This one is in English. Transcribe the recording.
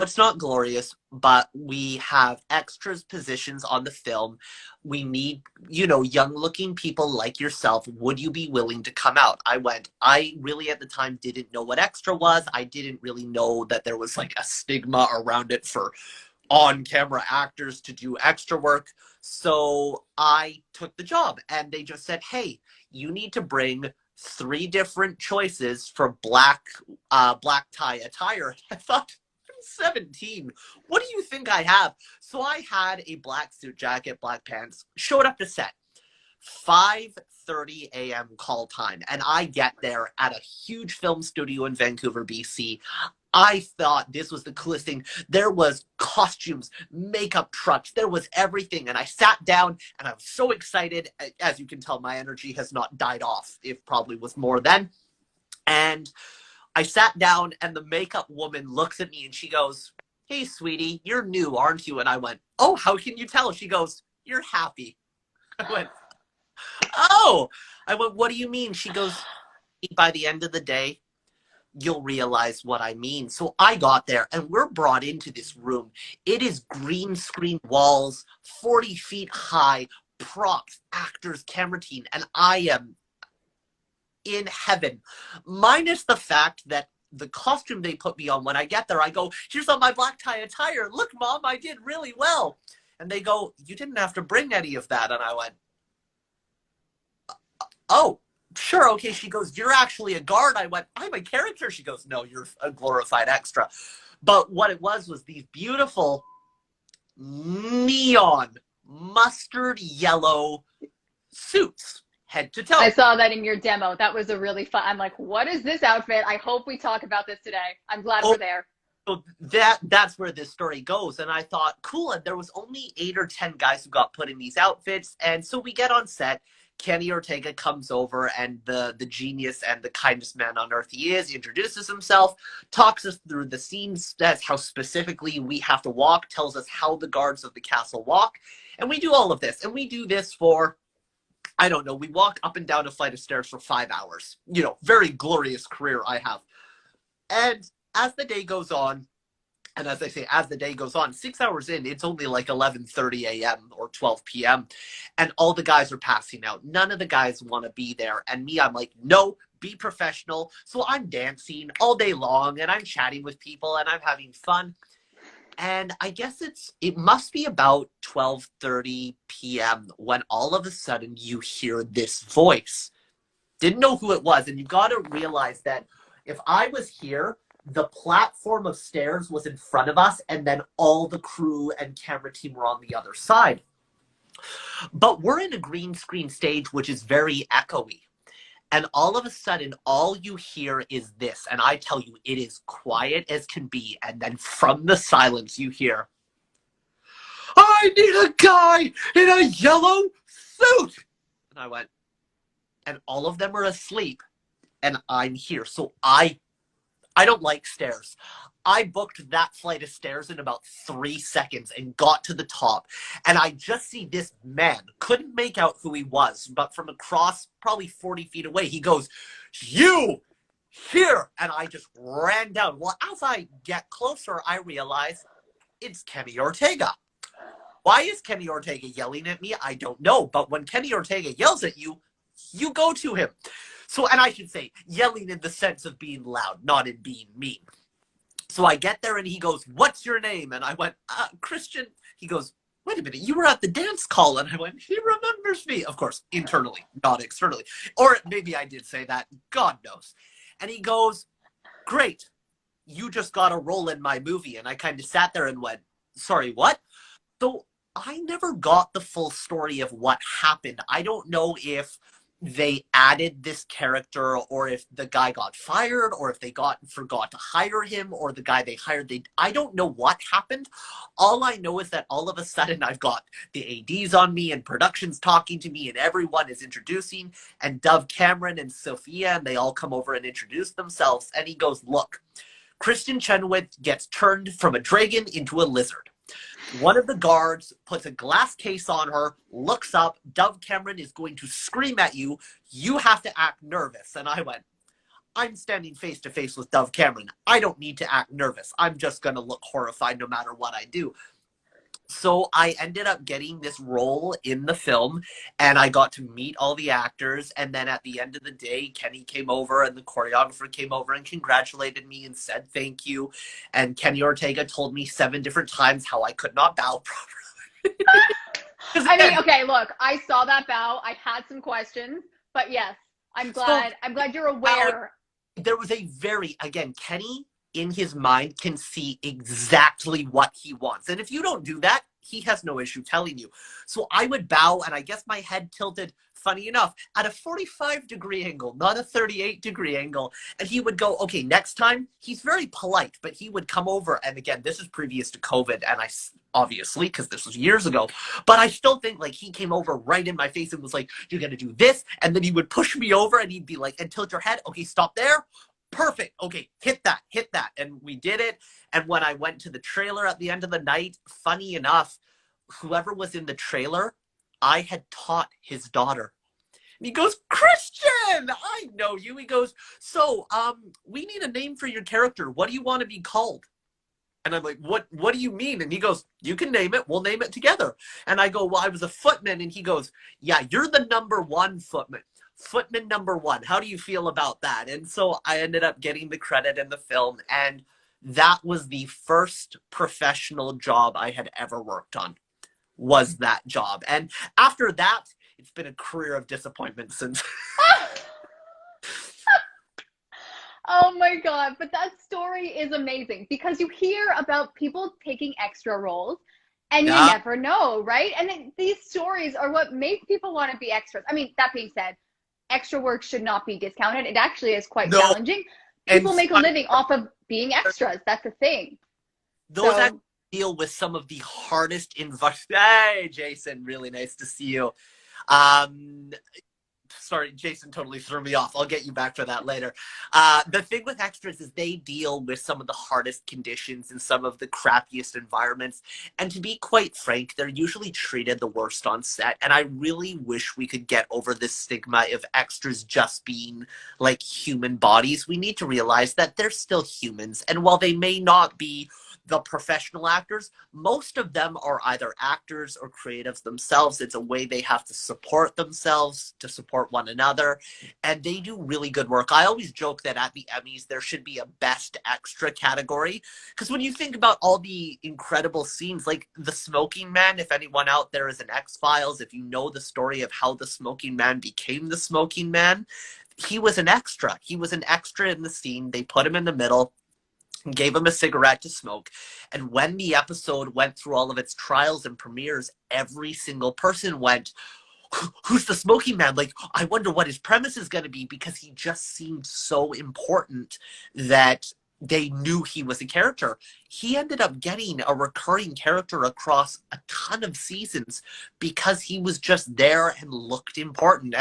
it's not glorious, but we have extras positions on the film. We need, young looking people like yourself. Would you be willing to come out? I really at the time didn't know what extra was. I didn't really know that there was like a stigma around it for on-camera actors to do extra work. So I took the job and they just said, hey, you need to bring three different choices for black tie attire. I thought, I'm 17. What do you think I have? So I had a black suit jacket, black pants, showed up to set. 5:30 a.m. call time, and I get there at a huge film studio in Vancouver, BC. I thought this was the coolest thing. There was costumes, makeup trucks, there was everything. And I sat down and I was so excited. As you can tell, my energy has not died off. It probably was more then. And I sat down and the makeup woman looks at me and she goes, hey, sweetie, you're new, aren't you? And I went, oh, how can you tell? She goes, you're happy. I went, oh. I went, what do you mean? She goes, by the end of the day, you'll realize what I mean. So I got there and we're brought into this room. It is green screen walls, 40 feet high, props, actors, camera team, and I am in heaven. Minus the fact that the costume they put me on, when I get there, I go, here's on my black tie attire. Look, Mom, I did really well. And they go, you didn't have to bring any of that. And I went, oh, sure, okay. She goes, you're actually a guard. I went, I'm a character. She goes, no, you're a glorified extra. But what it was these beautiful neon mustard yellow suits, head to toe. I saw that in your demo. That was a really fun. I'm like, what is this outfit? I hope we talk about this today. I'm glad we're there. So that's where this story goes. And I thought, cool. And there was only 8 or 10 guys who got put in these outfits. And so we get on set. Kenny Ortega comes over, and the genius and the kindest man on earth he is, introduces himself, talks us through the scenes, that's how specifically we have to walk, tells us how the guards of the castle walk. And we do all of this. And we do this for, I don't know, we walk up and down a flight of stairs for 5 hours. Very glorious career I have. And as the day goes on, and as I say, as the day goes on, 6 hours in, it's only like 11:30 a.m. or 12 p.m. And all the guys are passing out. None of the guys want to be there. And me, I'm like, no, be professional. So I'm dancing all day long and I'm chatting with people and I'm having fun. And I guess it must be about 12:30 p.m. when all of a sudden you hear this voice. Didn't know who it was. And you got to realize that if I was here, the platform of stairs was in front of us, and then all the crew and camera team were on the other side. But we're in a green screen stage, which is very echoey. And all of a sudden, all you hear is this. And I tell you, it is quiet as can be. And then from the silence, you hear, I need a guy in a yellow suit. And I went, and all of them are asleep. And I'm here. So I don't like stairs. I booked that flight of stairs in about 3 seconds and got to the top. And I just see this man, couldn't make out who he was, but from across probably 40 feet away, he goes, you here. And I just ran down. Well, as I get closer, I realize it's Kenny Ortega. Why is Kenny Ortega yelling at me? I don't know. But when Kenny Ortega yells at you, you go to him. So, and I should say, yelling in the sense of being loud, not in being mean. So I get there and he goes, what's your name? And I went, Christian. He goes, wait a minute, you were at the dance call. And I went, he remembers me. Of course, internally, not externally. Or maybe I did say that. God knows. And he goes, great. You just got a role in my movie. And I kind of sat there and went, sorry, what? So I never got the full story of what happened. I don't know if they added this character or if the guy got fired or if they forgot to hire him or the guy they hired, I don't know what happened. All I know is that all of a sudden I've got the ADs on me and production's talking to me and everyone is introducing, and Dove Cameron and Sophia, and they all come over and introduce themselves. And he goes, look, Christian Chenoweth gets turned from a dragon into a lizard. One of the guards puts a glass case on her, looks up, Dove Cameron is going to scream at you. You have to act nervous. And I went, I'm standing face to face with Dove Cameron. I don't need to act nervous. I'm just going to look horrified no matter what I do. So I ended up getting this role in the film, and I got to meet all the actors. And then at the end of the day, Kenny came over and the choreographer came over and congratulated me and said thank you. And Kenny Ortega told me 7 different times how I could not bow properly. I mean, okay, look, I saw that bow. I had some questions, but yes, I'm So glad. I'm glad you're aware. there was a very, again, Kenny in his mind can see exactly what he wants. And if you don't do that, he has no issue telling you. So I would bow, and I guess my head tilted, funny enough, at a 45-degree angle, not a 38-degree angle. And he would go, okay, next time, he's very polite, but he would come over. And again, this is previous to COVID, and obviously, because this was years ago, but I still think like he came over right in my face and was like, you're going to do this. And then he would push me over and he'd be like, and tilt your head. Okay, stop there. Perfect. Okay, hit that, hit that. And we did it. And when I went to the trailer at the end of the night, funny enough, whoever was in the trailer, I had taught his daughter. And he goes, Christian, I know you. He goes, so, we need a name for your character. What do you want to be called? And I'm like, what do you mean? And he goes, you can name it. We'll name it together. And I go, well, I was a footman. And he goes, yeah, you're the #1 footman. Footman #1. How do you feel about that? And so I ended up getting the credit in the film. And that was the first professional job I had ever worked on, was that job. And after that, it's been a career of disappointment since. Oh my God. But that story is amazing because you hear about people taking extra roles and you Yeah. never know, right? And these stories are what make people want to be extras. I mean, that being said, extra work should not be discounted. It actually is quite No. challenging. And People make a living off of being extras. That's the thing. those So, deal with some of the hardest Hey, Jason, really nice to see you. Um, Sorry, Jason totally threw me off. I'll get you back for that later. The thing with extras is they deal with some of the hardest conditions and some of the crappiest environments. And to be quite frank, they're usually treated the worst on set. And I really wish we could get over this stigma of extras just being like human bodies. We need to realize that they're still humans. And while they may not be the professional actors, most of them are either actors or creatives themselves. It's a way they have to support themselves, to support one another, and they do really good work. I always joke that at the Emmys, there should be a best extra category, because when you think about all the incredible scenes, like the Smoking Man, if anyone out there is an X-Files, if you know the story of how the Smoking Man became the Smoking Man, he was an extra. He was an extra in the scene. They put him in the middle, gave him a cigarette to smoke. And when the episode went through all of its trials and premieres, every single person went, who's the Smoking Man? Like, I wonder what his premise is going to be, because he just seemed so important that they knew he was a character. He ended up getting a recurring character across a ton of seasons because he was just there and looked important.